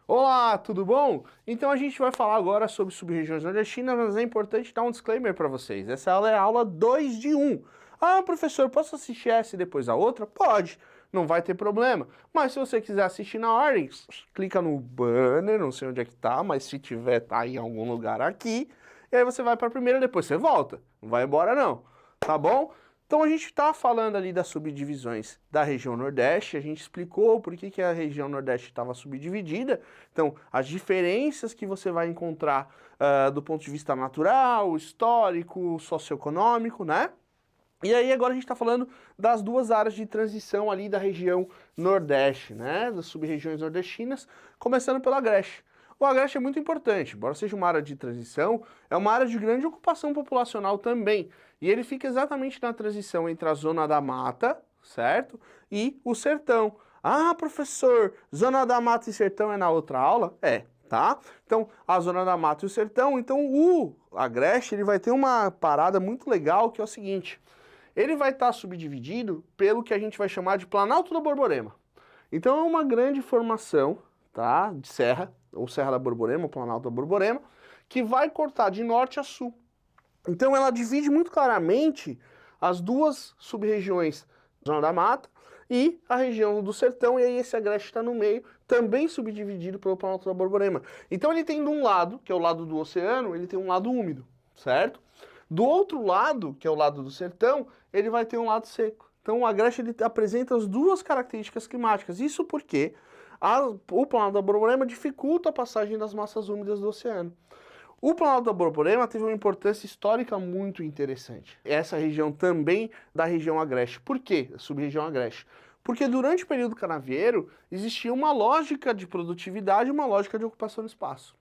Olá, tudo bom? Então a gente vai falar agora sobre sub-regiões nordestinas, mas é importante dar um disclaimer para vocês. Essa aula é a aula 2 de 1. Ah, professor, posso assistir essa e depois a outra? Pode, não vai ter problema. Mas se você quiser assistir na ordem, clica no banner, não sei onde é que tá, mas se tiver, tá em algum lugar aqui. E aí você vai para a primeira, depois você volta. Não vai embora não, tá bom? Então a gente está falando ali das subdivisões da região Nordeste, a gente explicou por que a região Nordeste estava subdividida, então as diferenças que você vai encontrar do ponto de vista natural, histórico, socioeconômico, né? E aí agora a gente está falando das duas áreas de transição ali da região Nordeste, né? Das sub-regiões nordestinas, começando pelo Agreste. O Agreste é muito importante, embora seja uma área de transição, é uma área de grande ocupação populacional também. E ele fica exatamente na transição entre a zona da mata, certo? E o sertão. Ah, professor, zona da mata e sertão é na outra aula? É, tá? Então, a zona da mata e o sertão, então o Agreste ele vai ter uma parada muito legal que é o seguinte, ele vai estar subdividido pelo que a gente vai chamar de Planalto do Borborema. Então é uma grande formação, tá, de serra, ou Serra da Borborema, Planalto da Borborema, que vai cortar de norte a sul. Então ela divide muito claramente as duas sub-regiões, Zona da Mata e a região do Sertão, e aí esse Agreste está no meio, também subdividido pelo Planalto da Borborema. Então ele tem de um lado, que é o lado do oceano, ele tem um lado úmido, certo? Do outro lado, que é o lado do Sertão, ele vai ter um lado seco. Então o Agreste ele apresenta as duas características climáticas. Isso porque o Planalto da Borborema dificulta a passagem das massas úmidas do oceano. O Planalto da Borborema teve uma importância histórica muito interessante. Essa região também da região Agreste. Por quê? Sub-região Agreste. Porque durante o período canavieiro existia uma lógica de produtividade e uma lógica de ocupação do espaço.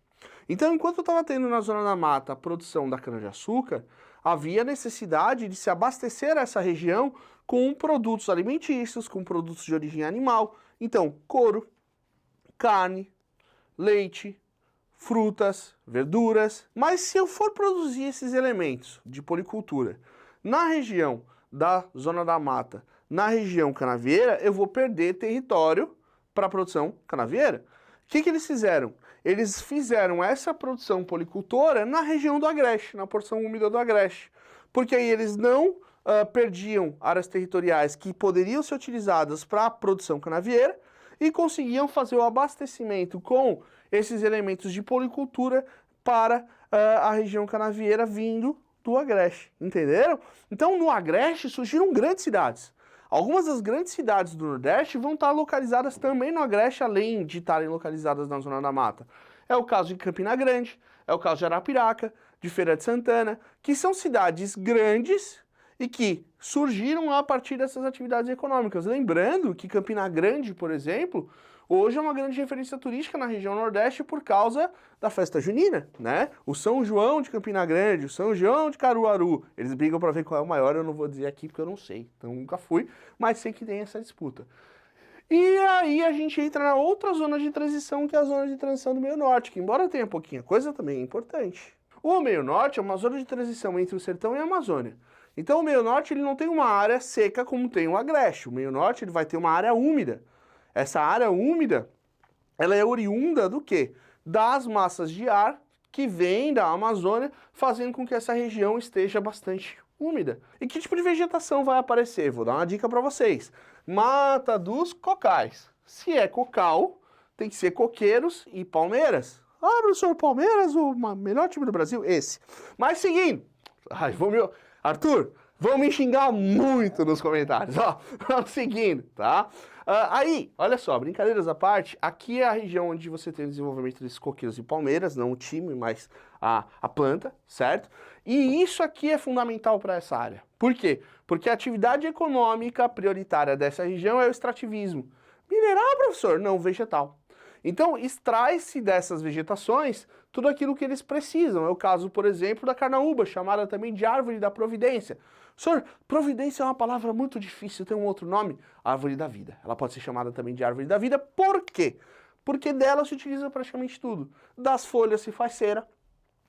Então, enquanto eu estava tendo na Zona da Mata a produção da cana-de-açúcar, havia necessidade de se abastecer essa região com produtos alimentícios, com produtos de origem animal. Então, couro, carne, leite, frutas, verduras. Mas se eu for produzir esses elementos de policultura na região da Zona da Mata, na região canavieira, eu vou perder território para a produção canavieira. O que eles fizeram? Eles fizeram essa produção policultora na região do Agreste, na porção úmida do Agreste. Porque aí eles não perdiam áreas territoriais que poderiam ser utilizadas para a produção canavieira e conseguiam fazer o abastecimento com esses elementos de policultura para a região canavieira vindo do Agreste, entenderam? Então no Agreste surgiram grandes cidades. Algumas das grandes cidades do Nordeste vão estar localizadas também no Agreste, além de estarem localizadas na Zona da Mata. É o caso de Campina Grande, é o caso de Arapiraca, de Feira de Santana, que são cidades grandes e que surgiram a partir dessas atividades econômicas. Lembrando que Campina Grande, por exemplo, hoje é uma grande referência turística na região Nordeste por causa da festa junina, né? O São João de Campina Grande, o São João de Caruaru, eles brigam para ver qual é o maior, eu não vou dizer aqui porque eu não sei, então nunca fui, mas sei que tem essa disputa. E aí a gente entra na outra zona de transição, que é a zona de transição do meio norte, que embora tenha pouquinha coisa, também é importante. O meio norte é uma zona de transição entre o sertão e a Amazônia. Então o meio norte ele não tem uma área seca como tem o Agreste. O meio norte ele vai ter uma área úmida. Essa área úmida, ela é oriunda do quê? Das massas de ar que vêm da Amazônia, fazendo com que essa região esteja bastante úmida. E que tipo de vegetação vai aparecer? Vou dar uma dica para vocês. Mata dos cocais. Se é cocal, tem que ser coqueiros e palmeiras. Ah, professor, Palmeiras, o melhor time do Brasil? Esse. Mas seguindo. Arthur, vão me xingar muito nos comentários. Ó, seguindo, tá? Aí, olha só, brincadeiras à parte, aqui é a região onde você tem o desenvolvimento desses coqueiros e palmeiras, não o time, mas a planta, certo? E isso aqui é fundamental para essa área. Por quê? Porque a atividade econômica prioritária dessa região é o extrativismo. Mineral, professor? Não, vegetal. Então, extrai-se dessas vegetações tudo aquilo que eles precisam. É o caso, por exemplo, da carnaúba, chamada também de árvore da providência. Senhor, providência é uma palavra muito difícil, tem um outro nome? Árvore da vida. Ela pode ser chamada também de árvore da vida. Por quê? Porque dela se utiliza praticamente tudo. Das folhas se faz cera,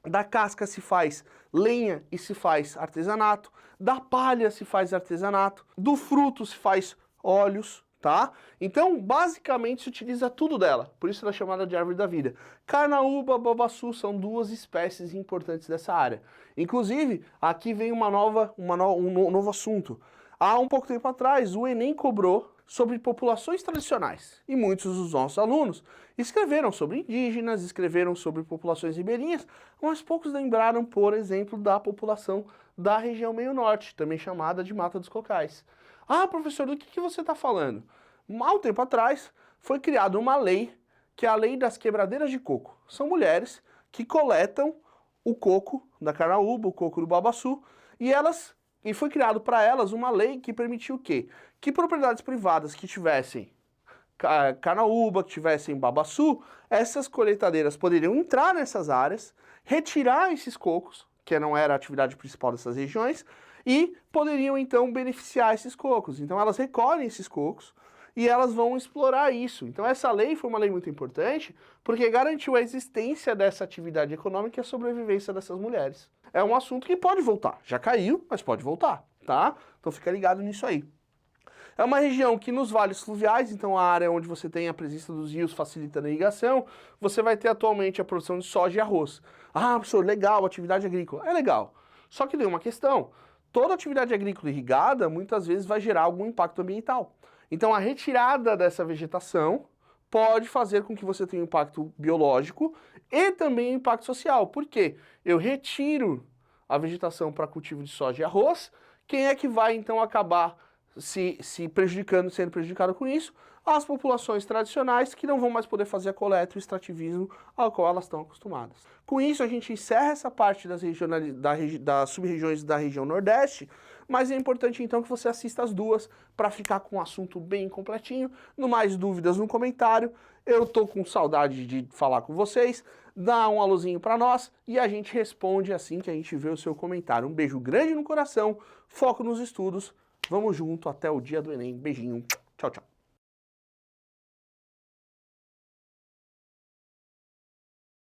da casca se faz lenha e se faz artesanato, da palha se faz artesanato, do fruto se faz óleos. tá? Então, basicamente, se utiliza tudo dela, por isso ela é chamada de árvore da vida. Carnaúba, babaçu são duas espécies importantes dessa área. Inclusive, aqui vem um novo assunto. Há um pouco tempo atrás, o Enem cobrou sobre populações tradicionais, e muitos dos nossos alunos escreveram sobre indígenas, escreveram sobre populações ribeirinhas, mas poucos lembraram, por exemplo, da população da região meio-norte, também chamada de Mata dos Cocais. Ah, professor, do que você está falando? Há um tempo atrás, foi criada uma lei, que é a lei das quebradeiras de coco. São mulheres que coletam o coco da carnaúba, o coco do babaçu, e foi criado para elas uma lei que permitiu o quê? Que propriedades privadas que tivessem carnaúba, que tivessem babaçu, essas colheitadeiras poderiam entrar nessas áreas, retirar esses cocos, que não era a atividade principal dessas regiões, e poderiam então beneficiar esses cocos. Então elas recolhem esses cocos e elas vão explorar isso. Então essa lei foi uma lei muito importante porque garantiu a existência dessa atividade econômica e a sobrevivência dessas mulheres. É um assunto que pode voltar. Já caiu, mas pode voltar, tá? Então fica ligado nisso aí. É uma região que nos vales fluviais, então a área onde você tem a presença dos rios facilitando a irrigação, você vai ter atualmente a produção de soja e arroz. Ah, professor, legal, atividade agrícola. É legal. Só que tem uma questão. Toda atividade agrícola irrigada muitas vezes vai gerar algum impacto ambiental. Então a retirada dessa vegetação pode fazer com que você tenha um impacto biológico e também um impacto social. Por quê? Eu retiro a vegetação para cultivo de soja e arroz, quem é que vai então acabar se prejudicando, sendo prejudicado com isso? As populações tradicionais que não vão mais poder fazer a coleta e o extrativismo ao qual elas estão acostumadas. Com isso, a gente encerra essa parte das sub-regiões da região Nordeste, mas é importante então que você assista as duas para ficar com o assunto bem completinho. No mais dúvidas no comentário, eu tô com saudade de falar com vocês, dá um alôzinho para nós e a gente responde assim que a gente vê o seu comentário. Um beijo grande no coração, foco nos estudos, vamos junto até o dia do Enem. Beijinho.